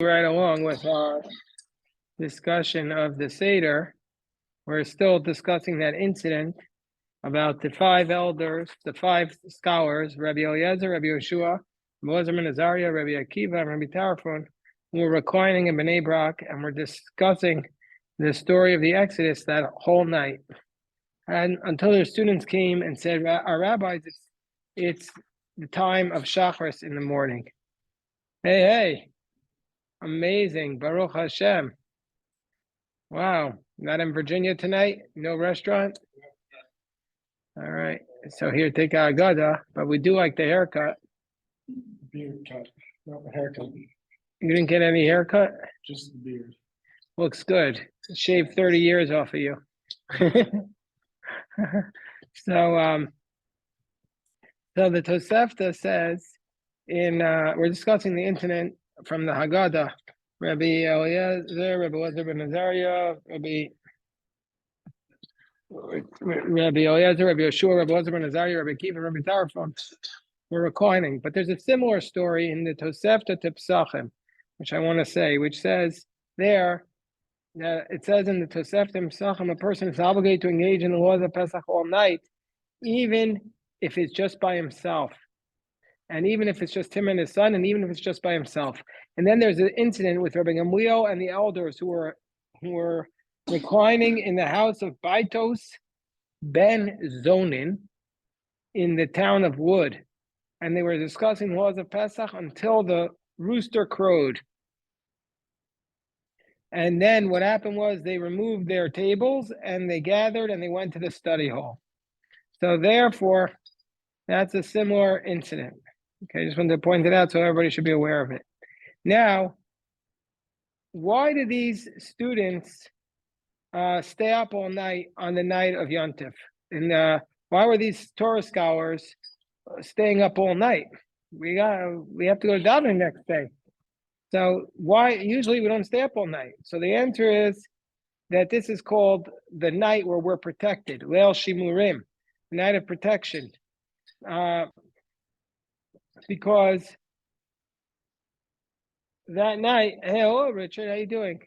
Right along with our discussion of the Seder, we're still discussing that incident about the five elders, the five scholars, Rabbi Eliezer, Rabbi Yeshua, Rabbi ben Azariah, Rabbi Akiva, and Rabbi Tarfon, who were reclining in Bnei Brak, and we're discussing the story of the Exodus that whole night. And until their students came and said, our rabbis, it's the time of Shacharis in the morning. Hey, amazing, Baruch Hashem. Wow, not in Virginia tonight? No restaurant? All right, so here, take a Haggadah, but we do like the haircut. Beard cut, not the haircut. You didn't get any haircut? Just the beard. Looks good. Shaved 30 years off of you. So the Tosefta says we're discussing the incident from the Haggadah. Rabbi Eliezer, Rabbi Eliezer ben Azariah, Rabbi Eliezer, Rabbi Yeshua, Rabbi Eliezer ben Azariah, Rabbi Akiva, Rabbi Tarfon were reclining. But there's a similar story in the Tosefta to Pesachim, which I want to say, which says there that it says in the Tosefta Pesachim, a person is obligated to engage in the laws of Pesach all night, even if it's just by himself. And even if it's just him and his son, and even if it's just by himself. And then there's an incident with Rabbi Gamliel and the elders who were reclining in the house of Baitos ben Zonin in the town of Wood. And they were discussing laws of Pesach until the rooster crowed. And then what happened was they removed their tables and they gathered and they went to the study hall. So therefore, that's a similar incident. Okay, I just wanted to point it out so everybody should be aware of it. Now, why did these students stay up all night on the night of Yom Tov? And why were these Torah scholars staying up all night? We have to go to davening next day. So why? Usually we don't stay up all night. So the answer is that this is called the night where we're protected, Leil Shimurim, the night of protection. Because that night, hey, hello, Richard, how you doing?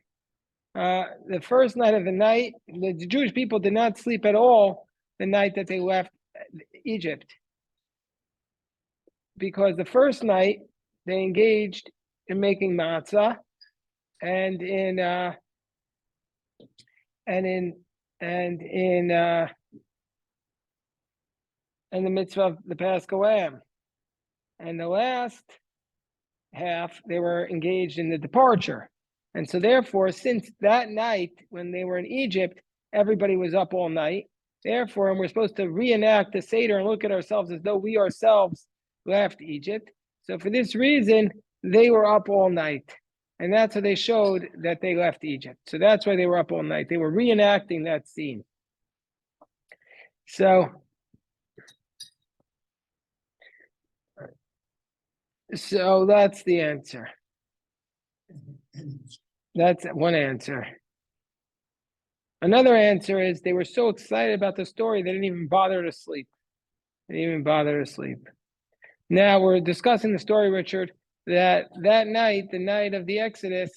The first night of the night, the Jewish people did not sleep at all the night that they left Egypt. Because the first night, they engaged in making matzah and in the mitzvah of the Paschal Lamb. And the last half, they were engaged in the departure. And so therefore, since that night, when they were in Egypt, everybody was up all night. Therefore, and we're supposed to reenact the Seder and look at ourselves as though we ourselves left Egypt. So for this reason, they were up all night. And that's how they showed that they left Egypt. So that's why they were up all night. They were reenacting that scene. So that's the answer. That's one answer. Another answer is they were so excited about the story, they didn't even bother to sleep. Now we're discussing the story, Richard, that night, the night of the Exodus,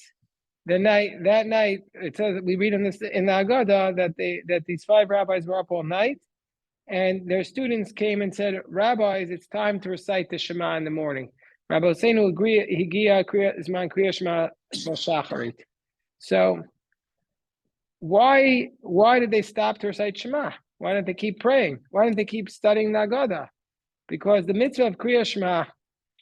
that night, it says, we read in the Haggadah that these five rabbis were up all night, and their students came and said, rabbis, it's time to recite the Shema in the morning. Rabbi Hosseinu agreed, Higia Zman Kriya Shema Shacharit. So why did they stop to recite Shema? Why didn't they keep praying? Why didn't they keep studying the Haggadah? Because the mitzvah of Kriya Shema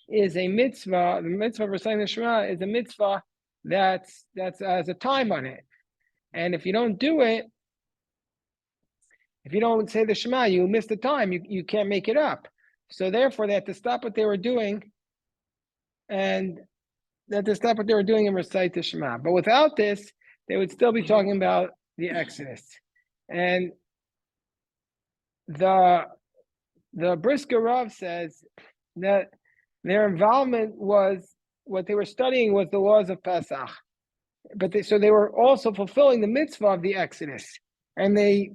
is a mitzvah. The mitzvah of reciting the Shema is a mitzvah that's has a time on it. And if you don't do it, if you don't say the Shema, you miss the time. You can't make it up. So therefore, they had to stop what they were doing and recite the Shema. But without this, they would still be talking about the Exodus. And the Brisker Rav says that their involvement was, what they were studying was the laws of Pesach. But they were also fulfilling the mitzvah of the Exodus. And they,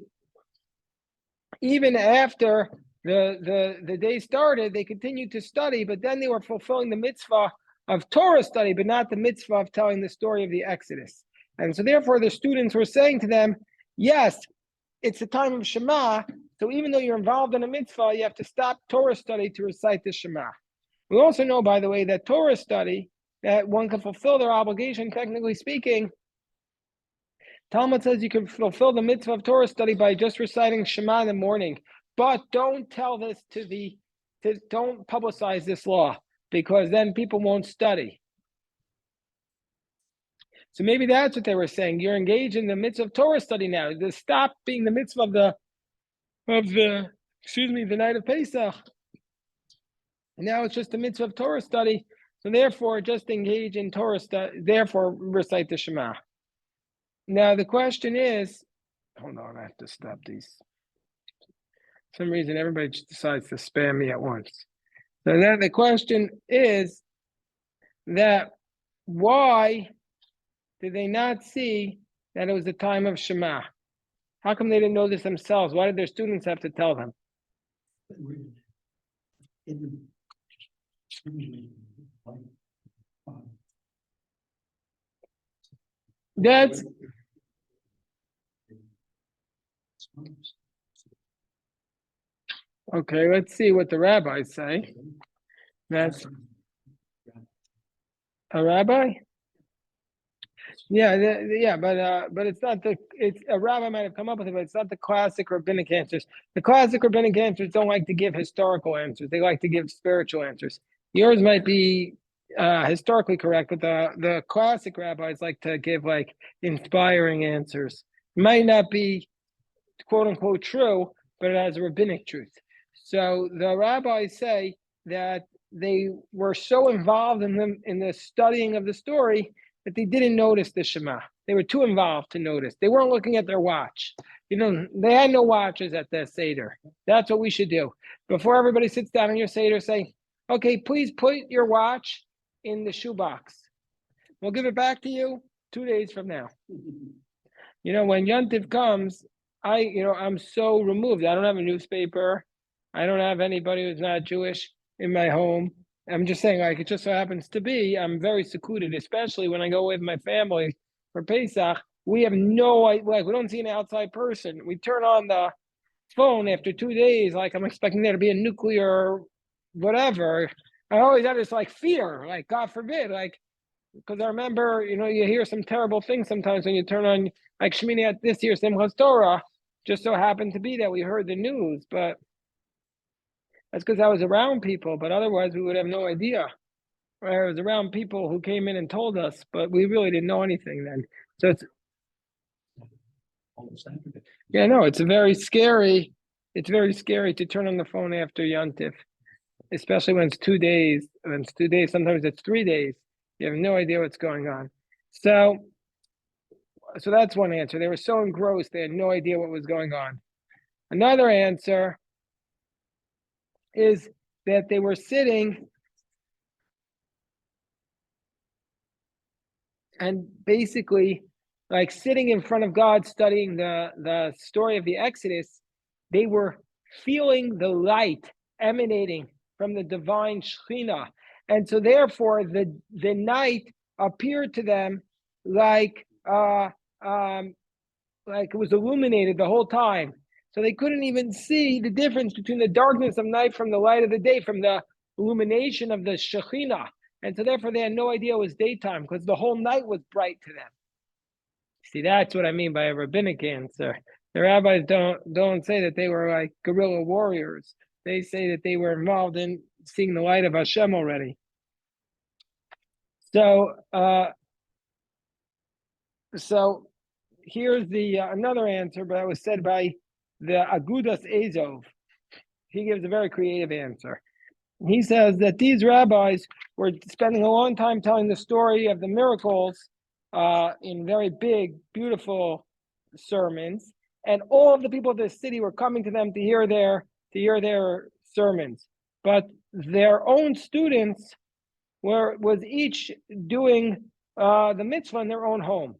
even after the day started, they continued to study, but then they were fulfilling the mitzvah of Torah study, but not the mitzvah of telling the story of the Exodus. And so therefore the students were saying to them, yes, it's the time of Shema, so even though you're involved in a mitzvah, you have to stop Torah study to recite the Shema. We also know, by the way, that Torah study, that one can fulfill their obligation, technically speaking. Talmud says you can fulfill the mitzvah of Torah study by just reciting Shema in the morning, but don't tell this don't publicize this law, because then people won't study. So maybe that's what they were saying. You're engaged in the mitzvah of Torah study now. Stop being the mitzvah of the night of Pesach. And now it's just the mitzvah of Torah study. So therefore, just engage in Torah study. Therefore, recite the Shema. Now the question is, hold on, I have to stop these. For some reason, everybody just decides to spam me at once. So then the question is that why did they not see that it was the time of Shema? How come they didn't know this themselves? Why did their students have to tell them? That's okay. Let's see what the rabbis say. That's a rabbi. Yeah, but it's not it's a rabbi might have come up with it, but it's not the classic rabbinic answers. The classic rabbinic answers don't like to give historical answers; they like to give spiritual answers. Yours might be historically correct, but the classic rabbis like to give like inspiring answers. It might not be quote unquote true, but it has a rabbinic truth. So the rabbis say that they were so involved in the studying of the story that they didn't notice the Shema. They were too involved to notice. They weren't looking at their watch. They had no watches at the Seder. That's what we should do. Before everybody sits down in your Seder, say, okay, please put your watch in the shoebox. We'll give it back to you 2 days from now. When Yontif comes, I'm so removed. I don't have a newspaper. I don't have anybody who's not Jewish in my home. I'm just saying, like, it just so happens to be, I'm very secluded, especially when I go with my family for Pesach. We have no idea, like, we don't see an outside person. We turn on the phone after 2 days, like, I'm expecting there to be a nuclear whatever. I always have this, like, fear, like, God forbid, like, because I remember, you hear some terrible things sometimes when you turn on, like, Shemini at this year, Simchas Torah, just so happened to be that we heard the news, but that's because I was around people, but otherwise we would have no idea. I was around people who came in and told us, but we really didn't know anything then. So it's it's very scary. It's very scary to turn on the phone after Yontif, especially when it's 2 days. When it's 2 days, sometimes it's 3 days. You have no idea what's going on. So that's one answer. They were so engrossed, they had no idea what was going on. Another answer is that they were sitting and basically like sitting in front of God studying the story of the Exodus. They were feeling the light emanating from the divine Shekhinah. And so therefore the night appeared to them like it was illuminated the whole time. So they couldn't even see the difference between the darkness of night from the light of the day, from the illumination of the Shekhinah. And so therefore they had no idea it was daytime because the whole night was bright to them. See, that's what I mean by a rabbinic answer. The rabbis don't say that they were like guerrilla warriors. They say that they were involved in seeing the light of Hashem already. So here's the another answer, but it was said by the Agudas Azov. He gives a very creative answer. He says that these rabbis were spending a long time telling the story of the miracles in very big, beautiful sermons, and all of the people of the city were coming to them to hear their sermons. But their own students was each doing the mitzvah in their own home.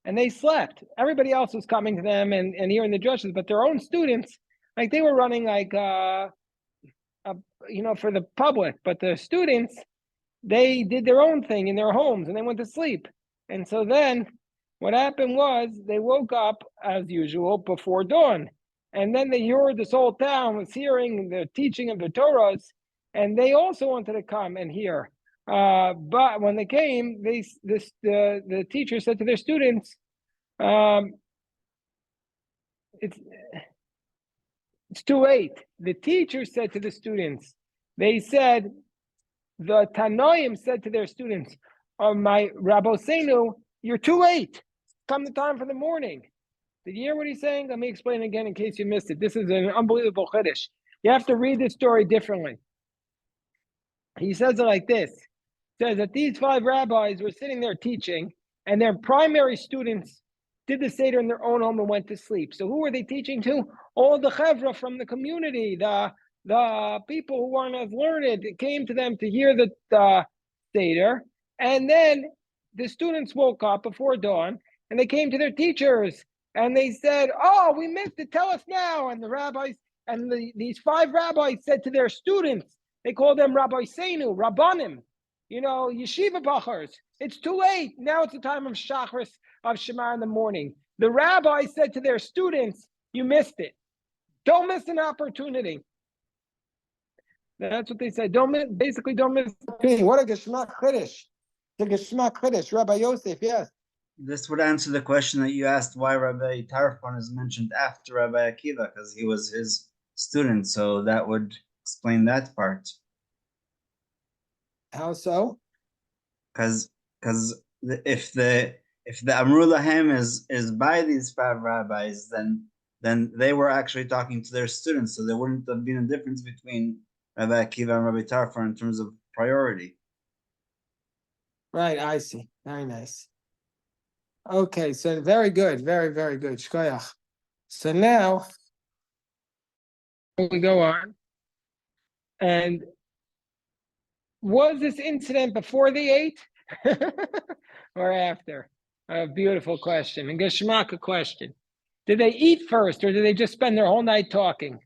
And they slept. Everybody else was coming to them and hearing the drushes, but their own students, they were running for the public, but the students, they did their own thing in their homes and they went to sleep. And so then what happened was they woke up as usual before dawn. And then they heard this whole town was hearing the teaching of the Torahs, and they also wanted to come and hear. But when they came, the teacher said to their students, it's too late. The teacher said to the students, they said, the Tanoim said to their students, my Rabosenu, you're too late. Come the time for the morning. Did you hear what he's saying? Let me explain again in case you missed it. This is an unbelievable Chiddush. You have to read this story differently. He says it like this. He says that these 5 rabbis were sitting there teaching, and their primary students did the Seder in their own home and went to sleep. So who were they teaching to? All the chevra from the community, the people who weren't as learned, came to them to hear the Seder. And then the students woke up before dawn, and they came to their teachers, and they said, oh, we missed it, tell us now. And the rabbis, and these 5 rabbis said to their students, they called them Rabbi Seinu, Rabbanim, yeshiva bachars. It's too late. Now it's the time of Shachris, of Shema in the morning. The rabbi said to their students, you missed it. Don't miss an opportunity. That's what they said. Don't miss the opportunity. What a Geshmak Chiddush. The Geshmak Chiddush. Rabbi Yosef, yes. This would answer the question that you asked why Rabbi Tarfon is mentioned after Rabbi Akiva, because he was his student. So that would explain that part. How so? Because if the Amru Lahem is by these 5 rabbis, then they were actually talking to their students, so there wouldn't have been a difference between Rabbi Akiva and Rabbi Tarfon in terms of priority. Right, I see. Very nice. Okay, so very good, very, very good. Shkoyach. So now we go on. And was this incident before they ate or after? A beautiful question. And Geshmaka question. Did they eat first or did they just spend their whole night talking?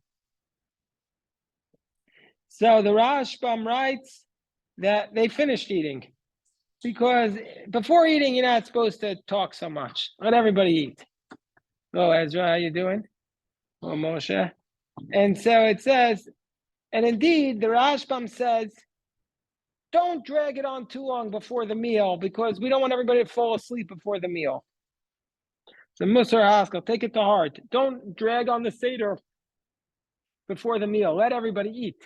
So the Rashbam writes that they finished eating. Because before eating, you're not supposed to talk so much. Let everybody eat. Oh, Ezra, how you doing? Oh, Moshe. And so it says, and indeed, the Rashbam says, don't drag it on too long before the meal because we don't want everybody to fall asleep before the meal. So Musar Haskell, take it to heart. Don't drag on the Seder before the meal. Let everybody eat.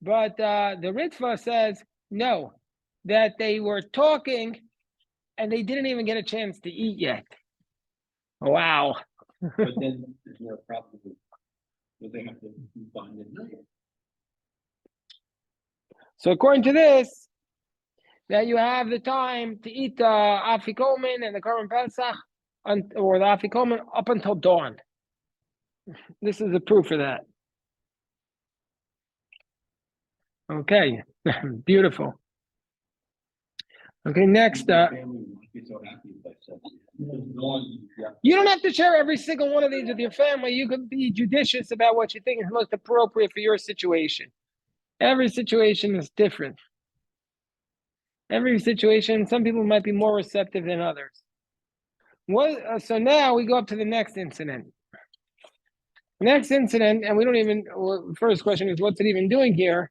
But the Ritva says, no, that they were talking and they didn't even get a chance to eat yet. Wow. But then there's more problem that they have to find at night. So according to this, that you have the time to eat the Afikomen and the Korban Pesach, or the Afikomen up until dawn. This is the proof of that. Okay, beautiful. Okay, next. You don't have to share every single one of these with your family. You can be judicious about what you think is most appropriate for your situation. Every situation is different. Every situation, some people might be more receptive than others. So now we go up to the next incident. Next incident, and we don't even, first question is, what's it even doing here?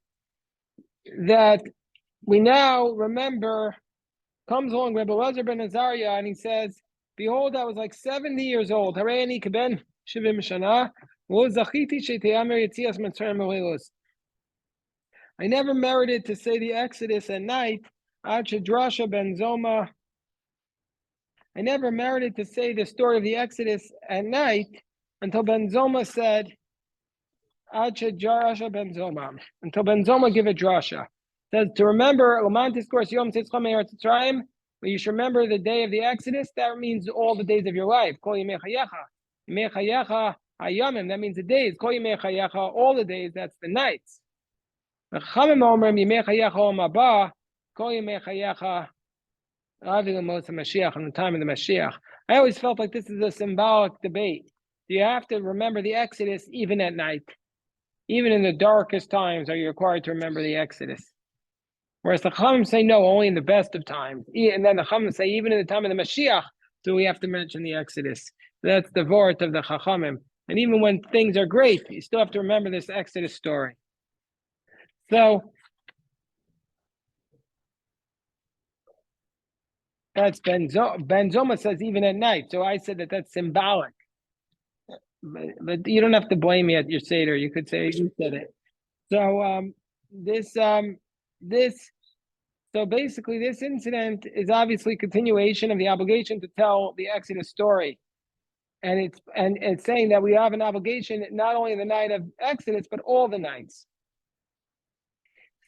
That we now remember, comes along Rebbe Elazar ben Azariah, and he says, behold, I was like 70 years old. I never merited to say the Exodus at night. I never merited to say the story of the Exodus at night until Ben Zoma said, until Ben Zoma give a drasha. It says to remember, you should remember the day of the Exodus. That means all the days of your life. That means the days. All the days, that's the nights. The time of the Mashiach. I always felt like this is a symbolic debate. Do you have to remember the Exodus even at night? Even in the darkest times, are you required to remember the Exodus? Whereas the Chachamim say no, only in the best of times. And then the Chachamim say even in the time of the Mashiach, do we have to mention the Exodus? That's the vort of the Chachamim. And even when things are great, you still have to remember this Exodus story. So that's Ben Zoma says even at night. So I said that that's symbolic. But you don't have to blame me at your Seder. You could say you said it. So so basically this incident is obviously continuation of the obligation to tell the Exodus story. And it's saying that we have an obligation not only the night of Exodus, but all the nights.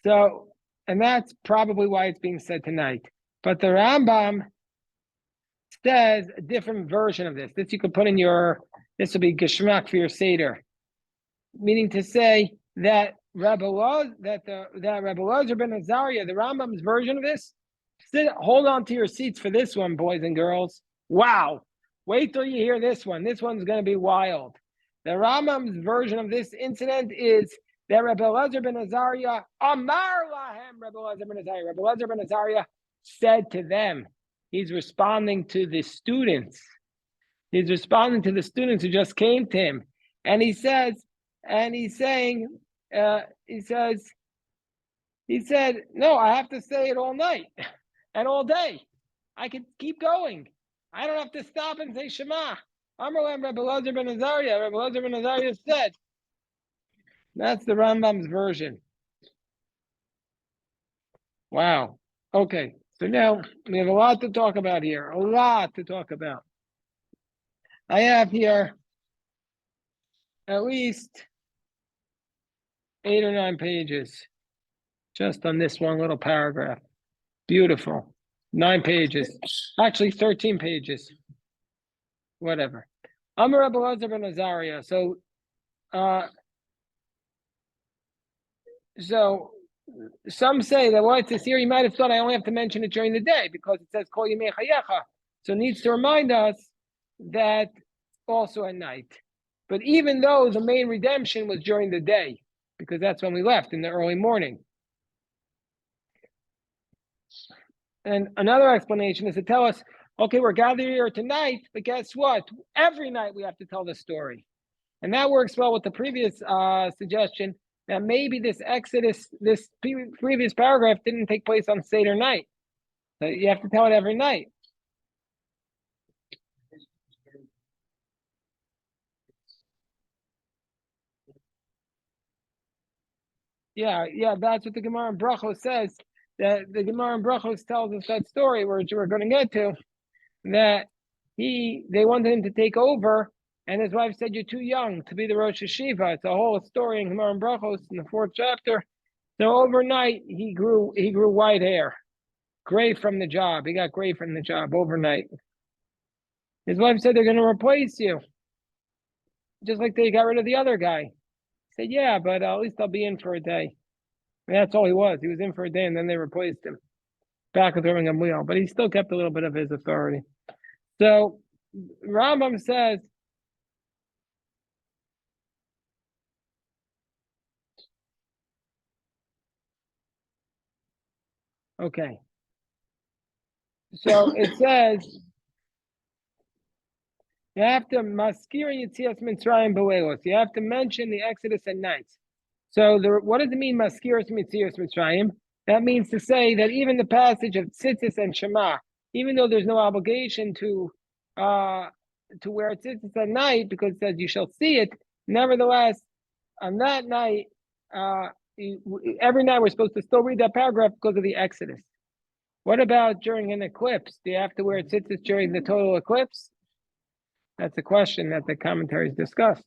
So, and that's probably why it's being said tonight. But the Rambam says a different version of this. This you could put in this will be Geshmak for your Seder. Meaning to say that Rabbi Elazar ben Azariah, the Rambam's version of this, hold on to your seats for this one, boys and girls. Wow. Wait till you hear this one. This one's going to be wild. The Rambam's version of this incident is that Rabbi Elazar ben Azariah, Amar lahem Rabbi Elazar ben Azariah. Rabbi Elazar ben Azariah said to them, he's responding to the students. He's responding to the students who just came to him. And he said, no, I have to say it all night and all day. I could keep going. I don't have to stop and say Shema. Amar Rabbi Elazar ben Azariah. Rabbi Elazar ben Azariah said. That's the Rambam's version. Wow. Okay. So now we have a lot to talk about here. A lot to talk about. I have here at least 8 or 9 pages just on this one little paragraph. Beautiful. 9 pages. Actually, 13 pages. Whatever. Amar Rabbi Elazar ben Azariah. So some say that what it says here, you might have thought I only have to mention it during the day because it says Kol Yimei Chayecha. So it needs to remind us that also at night. But even though the main redemption was during the day, because that's when we left in the early morning. And another explanation is to tell us, okay, we're gathered here tonight, but guess what? Every night we have to tell the story. And that works well with the previous suggestion that maybe this Exodus, this previous paragraph didn't take place on Seder night. So you have to tell it every night. Yeah, that's what the Gemara in Brachos says. That the Gemara in Brachos tells us that story, which we're going to get to, that they wanted him to take over, and his wife said, "You're too young to be the Rosh Hashiva." It's a whole story in Gemara in Brachos in the 4th chapter. So overnight, he grew white hair, gray from the job. He got gray from the job overnight. His wife said, "They're going to replace you," just like they got rid of the other guy. He said, "Yeah, but at least I'll be in for a day." And that's all he was. He was in for a day, and then they replaced him. Back with Rabbi Gamliel, but he still kept a little bit of his authority. So Rambam says, okay. So it says you have to maskir Yetzias Mitzrayim b'leilos. You have to mention the Exodus at night. So what does it mean, maskir Yetzias Mitzrayim? That means to say that even the passage of Tzitzis and Shema, even though there's no obligation to wear tzitzis at night because it says you shall see it, nevertheless, on that night, every night we're supposed to still read that paragraph because of the Exodus. What about during an eclipse? Do you have to wear tzitzis during the total eclipse? That's a question that the commentaries discuss.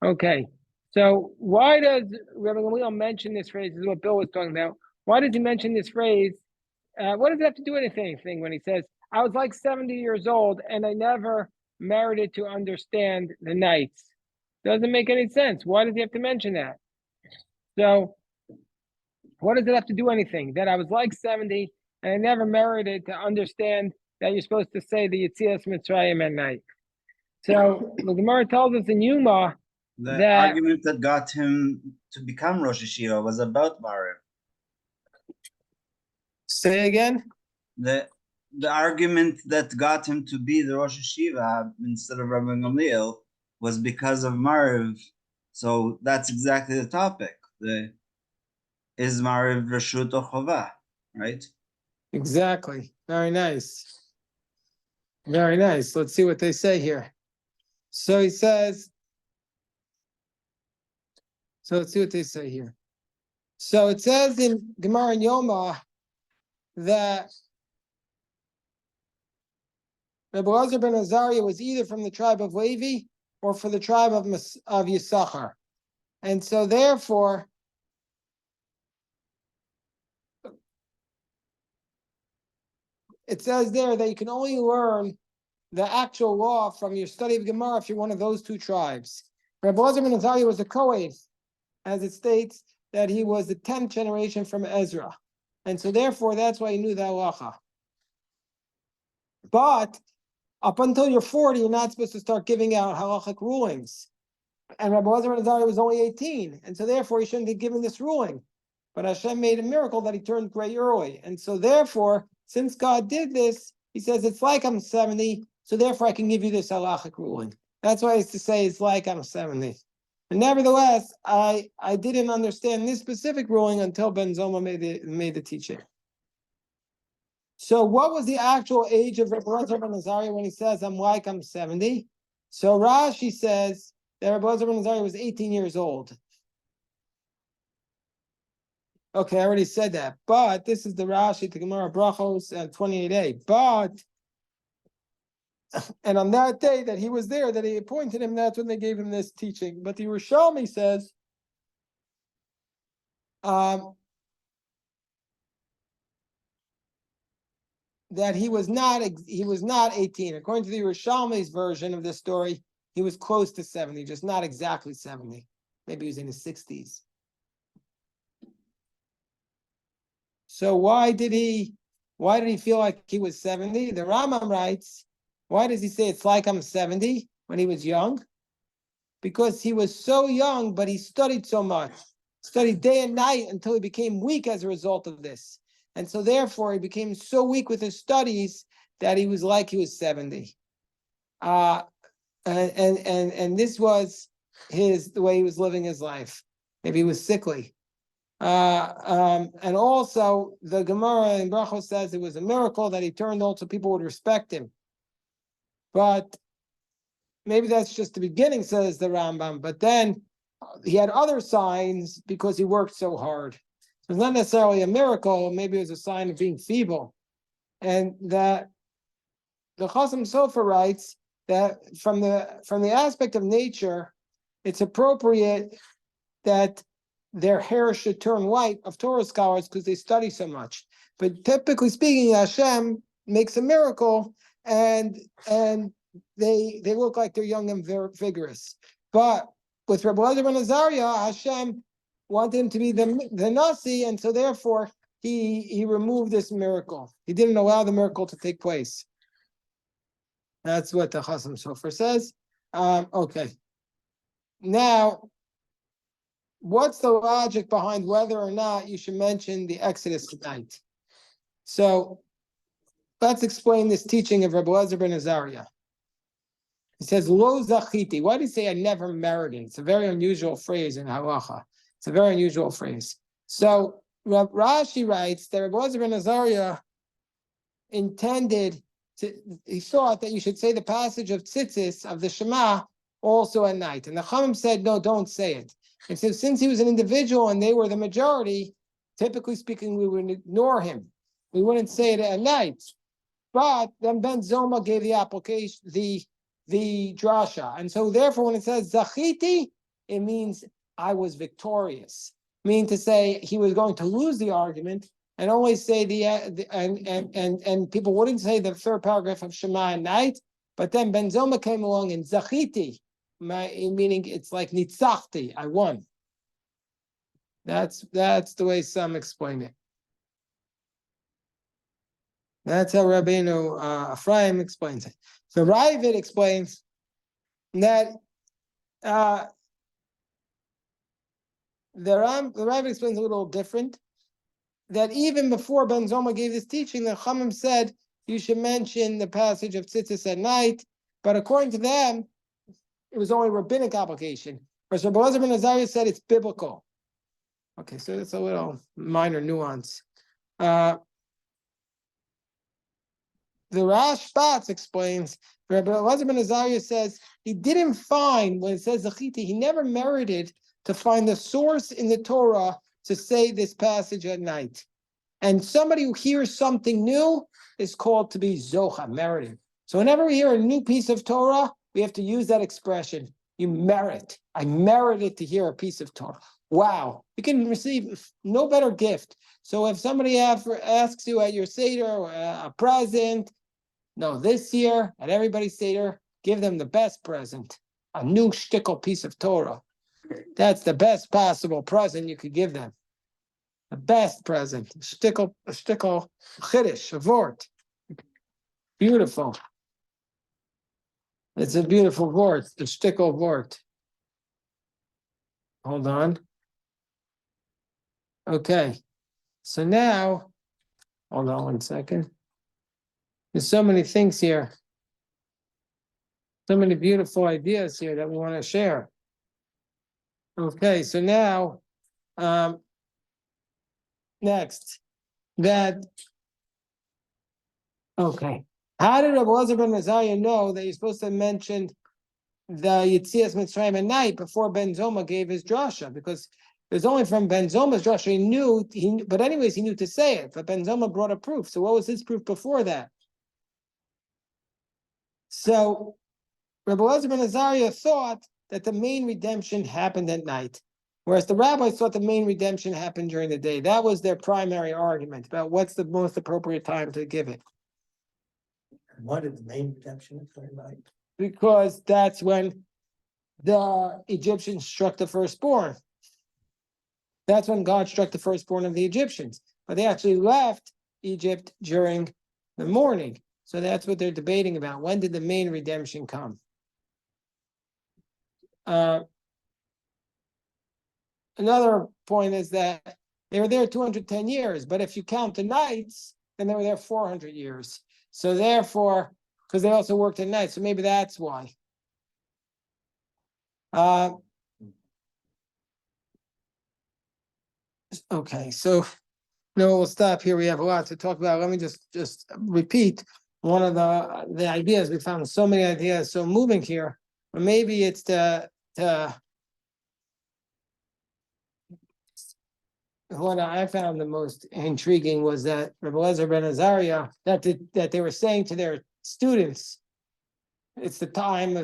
Okay, so why does Rabbi Gamliel mention this phrase? This is what Bill was talking about. Why does he mention this phrase? What does it have to do with anything when he says, I was like 70 years old and I never merited to understand the nights? Doesn't make any sense. Why does he have to mention that? So what does it have to do anything? That I was like 70 and I never merited to understand that you're supposed to say the Yetzias Mitzrayim at night. So the Gemara tells us in Yuma the argument that got him to become Rosh Hashiva was about Maariv. Say again? The argument that got him to be the Rosh Hashiva instead of Rabbi Gamliel was because of Mariv. So that's exactly the topic. Is Mariv Rashut or Chova, right? Exactly. Very nice. Very nice. Let's see what they say here. So he says, so let's see what they say here. So it says in Gemara and Yoma that Rabbi Elazar ben Azariah was either from the tribe of Levi or for the tribe of Yisachar. And so therefore, it says there that you can only learn the actual law from your study of Gemara if you're one of those two tribes. Rabbi Elazar ben Azariah was a Kohen, as it states that he was the 10th generation from Ezra. And so therefore, that's why he knew the halacha. But up until you're 40, you're not supposed to start giving out halachic rulings. And Rabbi Elazar ben Azariah was only 18, and so therefore he shouldn't have given this ruling. But Hashem made a miracle that he turned gray early. And so therefore, since God did this, he says, it's like I'm 70, so therefore I can give you this halachic ruling. That's why I used to say it's like I'm 70. And nevertheless, I didn't understand this specific ruling until Ben Zoma made the teaching. So what was the actual age of Rabbi Elazar ben Azariah when he says, I'm 70? So Rashi says that Rabbi Elazar ben Azariah was 18 years old. Okay, I already said that. But this is the Rashi, the Gemara Brachos, 28a. But, and on that day that he was there, that he appointed him, that's when they gave him this teaching. But the Yerushalmi says, that he was not 18. According to the Yerushalmi's version of this story, he was close to 70, just not exactly 70. Maybe he was in his 60s. So why did he feel like he was 70? The Rambam writes, why does he say it's like I'm 70 when he was young? Because he was so young, but he studied so much, studied day and night until he became weak as a result of this. And so therefore he became so weak with his studies that he was like he was 70. And this was the way he was living his life. Maybe he was sickly. And also the Gemara in Brachos says it was a miracle that he turned old so people would respect him. But maybe that's just the beginning, says the Rambam. But then he had other signs because he worked so hard. So it's not necessarily a miracle. Maybe it was a sign of being feeble. And that the Chasam Sofer writes that from the aspect of nature, it's appropriate that their hair should turn white of Torah scholars because they study so much. But typically speaking, Hashem makes a miracle and they look like they're young and vigorous. But with Rabbi Elazar ben Azariah, Hashem wanted him to be the Nasi, and so therefore he removed this miracle. He didn't allow the miracle to take place. That's what the Chasam Sofer says. Okay. Now, what's the logic behind whether or not you should mention the Exodus tonight? So let's explain this teaching of Rabbi Elazar ben Azariah. He says, Lo zachiti. Why do you say I never merited? It's a very unusual phrase in halacha. It's a very unusual phrase. So Rashi writes that Rabbi Elazar ben Azariah he thought that you should say the passage of tzitzis, of the Shema, also at night. And the Chachamim said, no, don't say it. And so since he was an individual and they were the majority, typically speaking, we would ignore him. We wouldn't say it at night. But then Ben Zoma gave the application, the drasha. And so therefore, when it says zachiti, it means I was victorious. Meaning to say he was going to lose the argument and only say and people wouldn't say the third paragraph of Shema at night, but then Ben Zoma came along and zachiti, meaning it's like nitzachti, I won. That's the way some explain it. That's how Rabbeinu Ephraim explains it. So Ravid explains that the Ravid explains a little different. that even before Ben Zoma gave this teaching, the Chachamim said you should mention the passage of tzitzis at night. But according to them, it was only rabbinic obligation. Whereas Rabbi Elazar ben Azariah said it's biblical. Okay, so that's a little minor nuance. The Rashbats explains, Rabbi Elazar ben Azariah says he didn't find, when it says Zechiti, he never merited to find the source in the Torah to say this passage at night. And somebody who hears something new is called to be Zocha, merited. So whenever we hear a new piece of Torah, we have to use that expression. You merit. I merited to hear a piece of Torah. Wow. You can receive no better gift. So if somebody asks you at your Seder a present, no, this year at everybody's Seder, give them the best present, a new shtickle piece of Torah. That's the best possible present you could give them. The best present, a shtickle chiddush, a vort. Beautiful. It's a beautiful vort, the shtickle vort. Hold on. Okay. So now, hold on 1 second. There's so many things here. So many beautiful ideas here that we want to share. Okay, so now, next, okay. How did Rabbi Elazar ben Azariah know that you're supposed to mention the Yetzias Mitzrayim at night before Ben Zoma gave his drasha? Because it was only from Ben Zoma's drasha he knew, but anyways, he knew to say it. But Ben Zoma brought a proof. So what was his proof before that? So Rabbi Elazar ben Azariah thought that the main redemption happened at night, whereas the rabbis thought the main redemption happened during the day. That was their primary argument about what's the most appropriate time to give it. What is the main redemption for night? Because that's when the Egyptians struck the firstborn. That's when God struck the firstborn of the Egyptians. But they actually left Egypt during the morning. So that's what they're debating about. When did the main redemption come? Another point is that they were there 210 years, but if you count the nights, then they were there 400 years. So therefore, because they also worked at night, so maybe that's why. Okay, so no, we'll stop here. We have a lot to talk about. Let me just repeat one of the ideas. We found so many ideas, so moving here, but maybe it's what I found the most intriguing was that Rabbi Elazar ben Azariah, that they were saying to their students, it's time to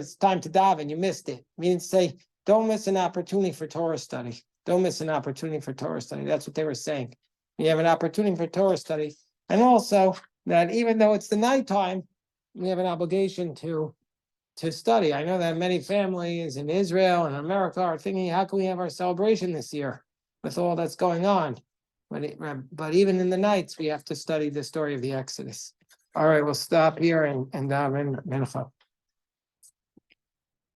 daven, you missed it. Meaning to say, don't miss an opportunity for Torah study. Don't miss an opportunity for Torah study. That's what they were saying. You have an opportunity for Torah study. And also that even though it's the nighttime, we have an obligation to study. I know that many families in Israel and America are thinking, how can we have our celebration this year with all that's going on? But even in the nights, we have to study the story of the Exodus. All right, we'll stop here and mincha.